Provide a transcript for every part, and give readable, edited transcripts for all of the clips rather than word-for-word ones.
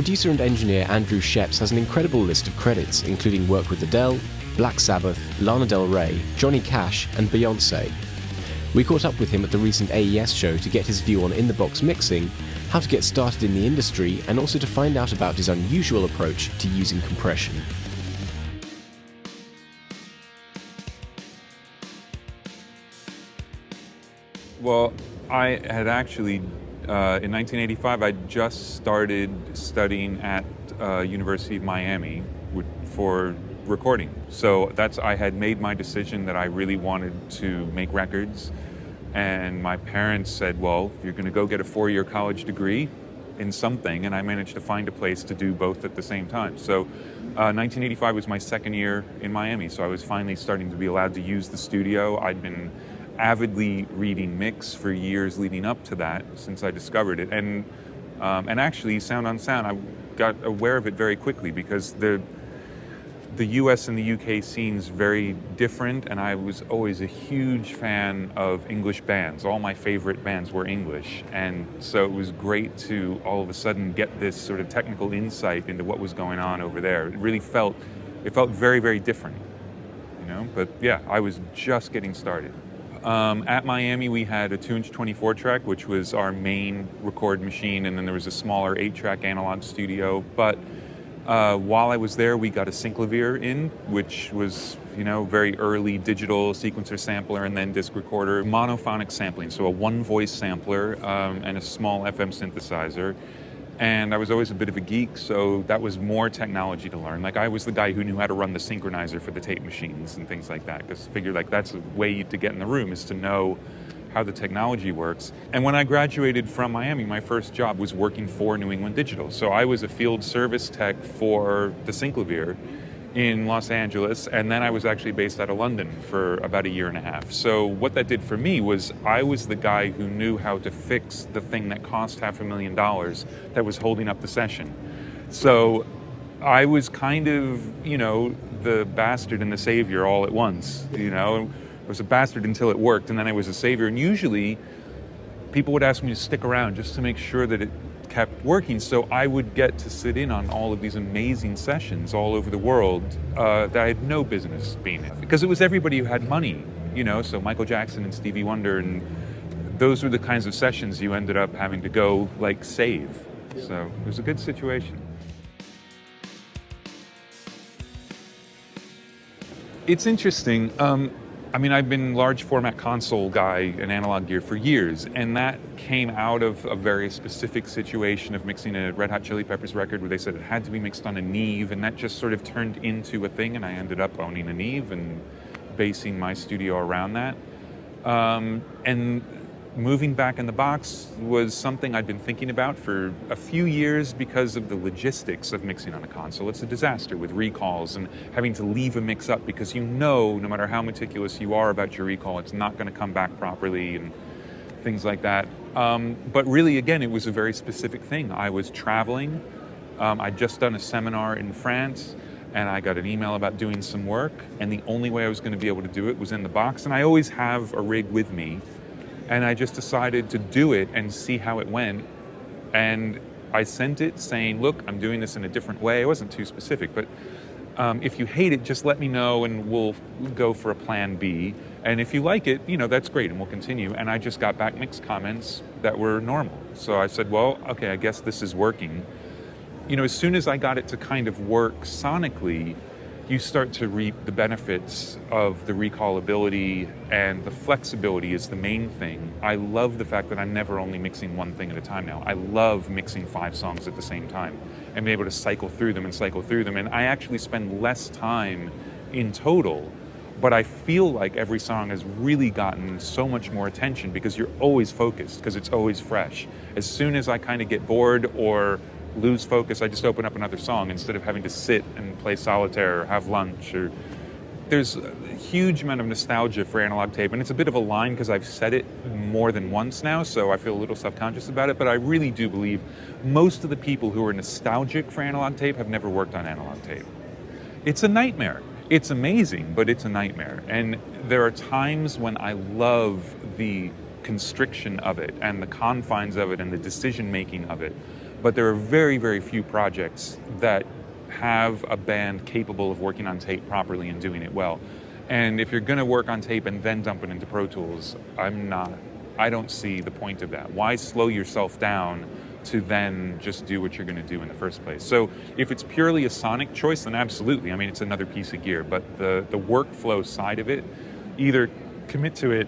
Producer and engineer Andrew Scheps has an incredible list of credits, including work with Adele, Black Sabbath, Lana Del Rey, Johnny Cash, and Beyoncé. We caught up with him at the recent AES show to get his view on in-the-box mixing, how to get started in the industry, and also to find out about his unusual approach to using compression. Well, I had actually, in 1985, I just started studying at University of Miami for recording. So I had made my decision that I really wanted to make records. And my parents said, well, you're going to go get a 4-year college degree in something. And I managed to find a place to do both at the same time. So 1985 was my second year in Miami. So I was finally starting to be allowed to use the studio. I'd been avidly reading mix for years leading up to that since I discovered it. And actually, Sound on Sound, I got aware of it very quickly because the US and the UK scene's very different, and I was always a huge fan of English bands. All my favorite bands were English, and so it was great to all of a sudden get this sort of technical insight into what was going on over there. It felt very, very different, you know? But yeah, I was just getting started. At Miami, we had a 2-inch 24-track, which was our main record machine, and then there was a smaller 8-track analog studio. But while I was there, we got a synclavier in, which was, very early digital sequencer sampler and then disc recorder, monophonic sampling, so a one-voice sampler and a small FM synthesizer. And I was always a bit of a geek, so that was more technology to learn. Like, I was the guy who knew how to run the synchronizer for the tape machines and things like that, because I figured, that's a way to get in the room, is to know how the technology works. And when I graduated from Miami, my first job was working for New England Digital. So I was a field service tech for the synclavier in Los Angeles, and then I was actually based out of London for about 1.5 years. So what that did for me was I was the guy who knew how to fix the thing that cost $500,000 that was holding up the session. So I was kind of, the bastard and the savior all at once, I was a bastard until it worked, and then I was a savior. And usually, people would ask me to stick around just to make sure that it kept working. So I would get to sit in on all of these amazing sessions all over the world that I had no business being in. Because it was everybody who had money, so Michael Jackson and Stevie Wonder, and those were the kinds of sessions you ended up having to go, save. So it was a good situation. It's interesting. I've been large format console guy and analog gear for years, and that came out of a very specific situation of mixing a Red Hot Chili Peppers record where they said it had to be mixed on a Neve, and that just sort of turned into a thing, and I ended up owning a Neve and basing my studio around that. And moving back in the box was something I'd been thinking about for a few years because of the logistics of mixing on a console. It's a disaster with recalls and having to leave a mix up because no matter how meticulous you are about your recall, it's not going to come back properly and things like that. But really, again, it was a very specific thing. I was traveling. I'd just done a seminar in France, and I got an email about doing some work, and the only way I was going to be able to do it was in the box. And I always have a rig with me. And I just decided to do it and see how it went. And I sent it saying, look, I'm doing this in a different way. It wasn't too specific, but if you hate it, just let me know and we'll go for a plan B. And if you like it, that's great and we'll continue. And I just got back mixed comments that were normal. So I said, well, okay, I guess this is working. As soon as I got it to kind of work sonically, you start to reap the benefits of the recallability, and the flexibility is the main thing. I love the fact that I'm never only mixing one thing at a time now. I love mixing 5 songs at the same time and being able to cycle through them. And I actually spend less time in total, but I feel like every song has really gotten so much more attention because you're always focused, because it's always fresh. As soon as I kind of get bored or lose focus, I just open up another song instead of having to sit and play solitaire or have lunch. There's a huge amount of nostalgia for analog tape, and it's a bit of a line because I've said it more than once now, so I feel a little self-conscious about it, but I really do believe most of the people who are nostalgic for analog tape have never worked on analog tape. It's a nightmare. It's amazing, but it's a nightmare. And there are times when I love the constriction of it and the confines of it and the decision-making of it. but there are very, very few projects that have a band capable of working on tape properly and doing it well. And if you're going to work on tape and then dump it into Pro Tools, I don't see the point of that. Why slow yourself down to then just do what you're going to do in the first place? So if it's purely a sonic choice, then absolutely. I mean, it's another piece of gear, but the workflow side of it, either commit to it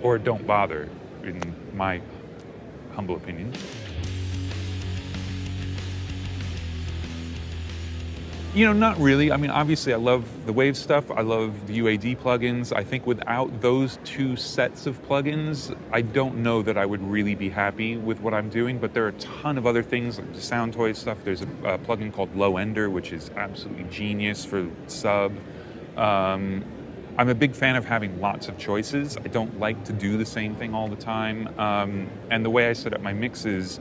or don't bother, in my humble opinion. Not really. I mean, obviously I love the Wave stuff. I love the UAD plugins. I think without those two sets of plugins, I don't know that I would really be happy with what I'm doing, but there are a ton of other things, like the Soundtoys stuff. There's a plugin called Low Ender, which is absolutely genius for sub. I'm a big fan of having lots of choices. I don't like to do the same thing all the time. And the way I set up my mixes,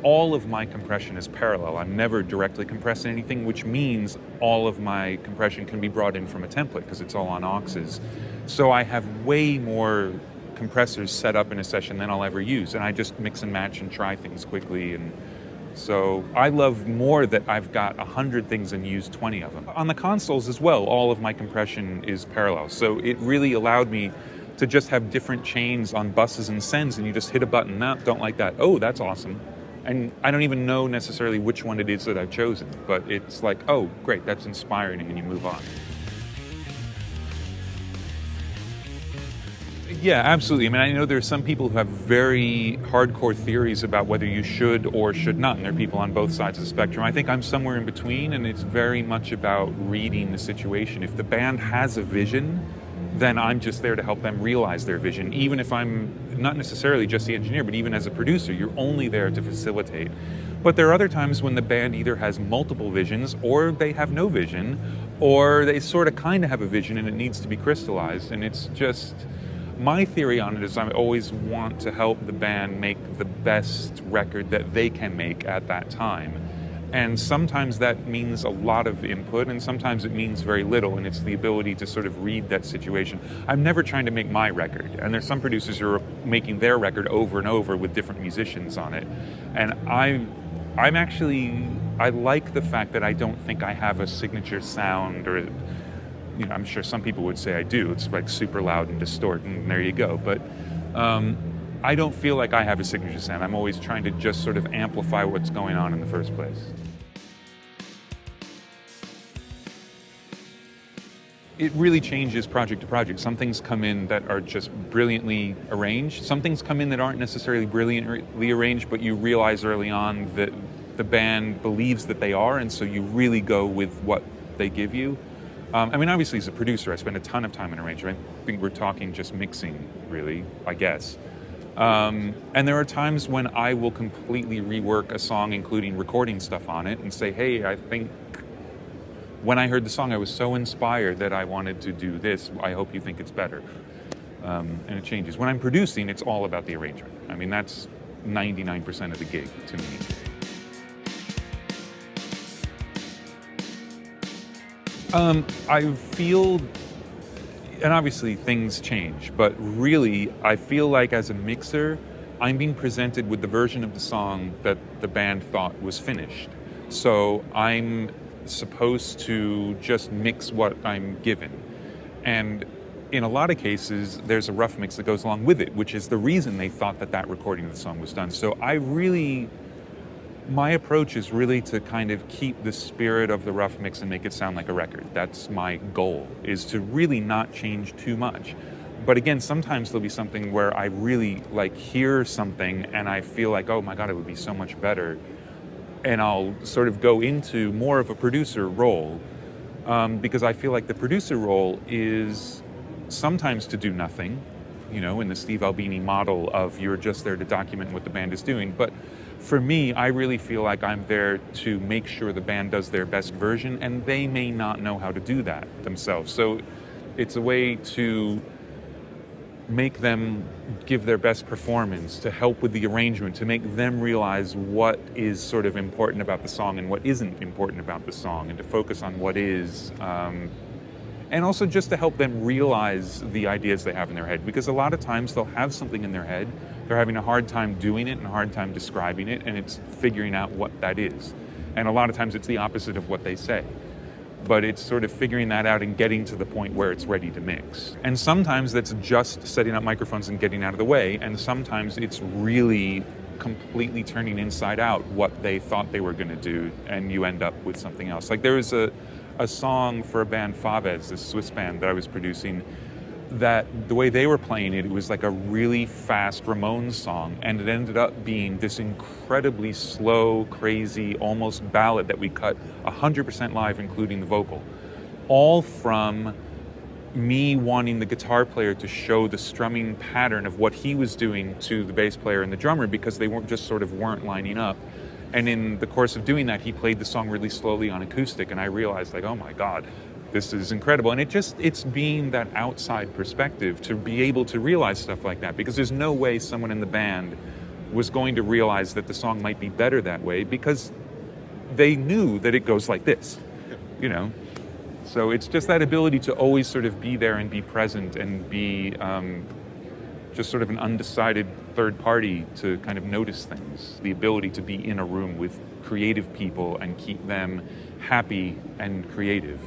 all of my compression is parallel. I'm never directly compressing anything, which means all of my compression can be brought in from a template because it's all on auxes. So I have way more compressors set up in a session than I'll ever use, and I just mix and match and try things quickly. And so I love more that I've got 100 things and use 20 of them. On the consoles as well, all of my compression is parallel. So it really allowed me to just have different chains on buses and sends, and you just hit a button. No, don't like that. Oh, that's awesome. And I don't even know necessarily which one it is that I've chosen, but it's like, oh, great, that's inspiring, and you move on. Yeah, absolutely. I mean, I know there's some people who have very hardcore theories about whether you should or should not, and there are people on both sides of the spectrum. I think I'm somewhere in between, and it's very much about reading the situation. If the band has a vision, then I'm just there to help them realize their vision. Even if I'm not necessarily just the engineer, but even as a producer, you're only there to facilitate. But there are other times when the band either has multiple visions, or they have no vision, or they sort of kind of have a vision and it needs to be crystallized. And it's just, my theory on it is I always want to help the band make the best record that they can make at that time. And sometimes that means a lot of input, and sometimes it means very little, and it's the ability to sort of read that situation. I'm never trying to make my record, and there's some producers who are making their record over and over with different musicians on it. And I like the fact that I don't think I have a signature sound, or, I'm sure some people would say I do. It's like super loud and distorted, and there you go. But I don't feel like I have a signature sound. I'm always trying to just sort of amplify what's going on in the first place. It really changes project to project. Some things come in that are just brilliantly arranged. Some things come in that aren't necessarily brilliantly arranged, but you realize early on that the band believes that they are, and so you really go with what they give you. I mean, obviously, as a producer, I spend a ton of time in arrangement. I think we're talking just mixing, really, I guess. And there are times when I will completely rework a song, including recording stuff on it, and say, hey, I think when I heard the song, I was so inspired that I wanted to do this. I hope you think it's better. And it changes. When I'm producing, it's all about the arrangement. I mean, that's 99% of the gig to me. I feel, and obviously things change, but really I feel like as a mixer, I'm being presented with the version of the song that the band thought was finished. So I'm supposed to just mix what I'm given. And in a lot of cases, there's a rough mix that goes along with it, which is the reason they thought that recording of the song was done. So my approach is really to kind of keep the spirit of the rough mix and make it sound like a record. That's my goal, is to really not change too much. But again, sometimes there'll be something where I really hear something and I feel like, oh my God, it would be so much better. And I'll sort of go into more of a producer role, because I feel like the producer role is sometimes to do nothing, in the Steve Albini model of you're just there to document what the band is doing. But for me, I really feel like I'm there to make sure the band does their best version, and they may not know how to do that themselves. So it's a way to make them give their best performance, to help with the arrangement, to make them realize what is sort of important about the song and what isn't important about the song, and to focus on what is. And also just to help them realize the ideas they have in their head, because a lot of times they'll have something in their head, They're having a hard time doing it and a hard time describing it, and it's figuring out what that is. And a lot of times it's the opposite of what they say. But it's sort of figuring that out and getting to the point where it's ready to mix. And sometimes that's just setting up microphones and getting out of the way, and sometimes it's really completely turning inside out what they thought they were going to do, and you end up with something else. Like there was a song for a band, Faves, this Swiss band that I was producing, that the way they were playing it, it was like a really fast Ramones song, and it ended up being this incredibly slow, crazy, almost ballad that we cut 100% live, including the vocal. All from me wanting the guitar player to show the strumming pattern of what he was doing to the bass player and the drummer, because they weren't lining up. And in the course of doing that, he played the song really slowly on acoustic, and I realized, like, oh my God, this is incredible. And it's being that outside perspective to be able to realize stuff like that, because there's no way someone in the band was going to realize that the song might be better that way, because they knew that it goes like this, you know? So it's just that ability to always sort of be there and be present and be just sort of an undecided third party to kind of notice things. The ability to be in a room with creative people and keep them happy and creative.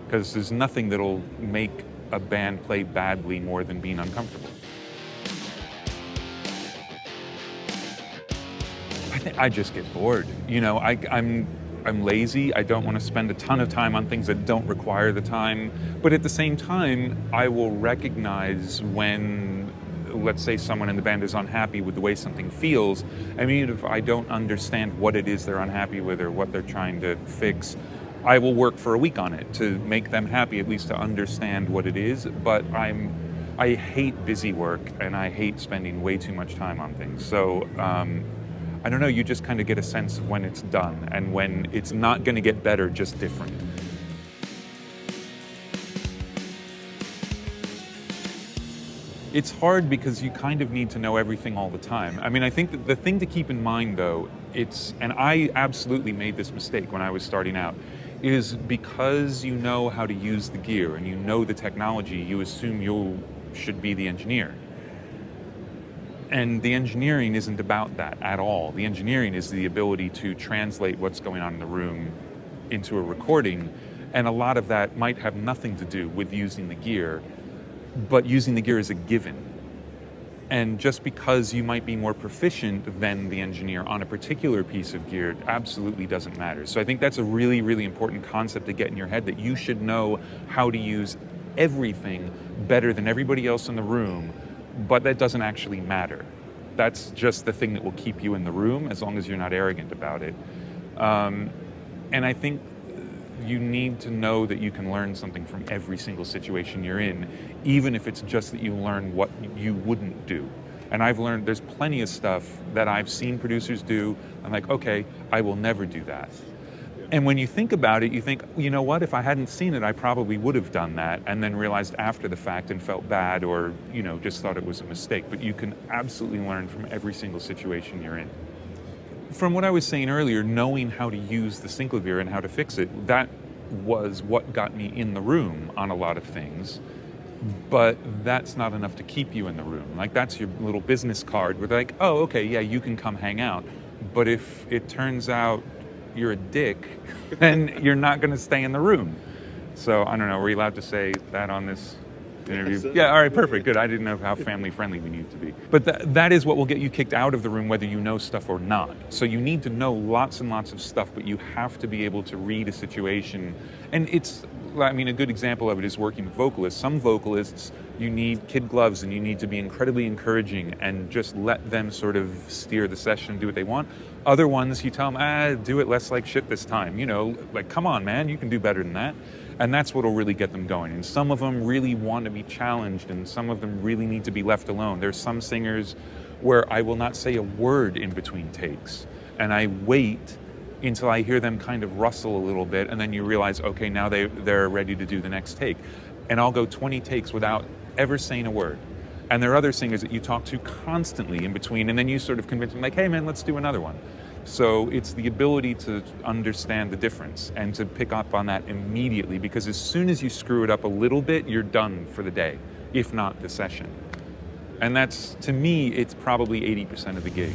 Because there's nothing that'll make a band play badly more than being uncomfortable. I just get bored. You know, I'm lazy. I don't want to spend a ton of time on things that don't require the time. But at the same time, I will recognize when, let's say, someone in the band is unhappy with the way something feels. I mean, if I don't understand what it is they're unhappy with or what they're trying to fix, I will work for a week on it to make them happy, at least to understand what it is. But I hate busy work, and I hate spending way too much time on things. So I don't know, you just kind of get a sense of when it's done and when it's not going to get better, just different. It's hard because you kind of need to know everything all the time. I mean, I think that the thing to keep in mind, though, and I absolutely made this mistake when I was starting out, is because you know how to use the gear and you know the technology, you assume you should be the engineer. And the engineering isn't about that at all. The engineering is the ability to translate what's going on in the room into a recording, and a lot of that might have nothing to do with using the gear, but using the gear is a given. And just because you might be more proficient than the engineer on a particular piece of gear absolutely doesn't matter. So I think that's a really, really important concept to get in your head, that you should know how to use everything better than everybody else in the room, but that doesn't actually matter. That's just the thing that will keep you in the room, as long as you're not arrogant about it. And I think you need to know that you can learn something from every single situation you're in, even if it's just that you learn what you wouldn't do. And I've learned there's plenty of stuff that I've seen producers do. I'm like, okay, I will never do that. And when you think about it, you think, you know what, if I hadn't seen it, I probably would have done that, and then realized after the fact and felt bad, or, you know, just thought it was a mistake. But you can absolutely learn from every single situation you're in. From what I was saying earlier, knowing how to use the synclavier and how to fix it, that was what got me in the room on a lot of things. But that's not enough to keep you in the room. Like, that's your little business card where they're like, oh, okay, yeah, you can come hang out. But if it turns out you're a dick, then you're not going to stay in the room. So, I don't know, were you allowed to say that on this interview? Yeah, all right, perfect, good. I didn't know how family friendly we need to be. But that is what will get you kicked out of the room, whether you know stuff or not. So you need to know lots and lots of stuff, but you have to be able to read a situation. And a good example of it is working with vocalists. Some vocalists, you need kid gloves and you need to be incredibly encouraging and just let them sort of steer the session and do what they want. Other ones, you tell them, do it less like shit this time. You know, like, come on, man, you can do better than that. And that's what will really get them going. And some of them really want to be challenged, and some of them really need to be left alone. There's some singers where I will not say a word in between takes, and I wait until I hear them kind of rustle a little bit, and then you realize, okay, now they're ready to do the next take. And I'll go 20 takes without ever saying a word. And there are other singers that you talk to constantly in between, and then you sort of convince them, like, hey man, let's do another one. So it's the ability to understand the difference and to pick up on that immediately, because as soon as you screw it up a little bit, you're done for the day, if not the session. And that's, to me, it's probably 80% of the gig.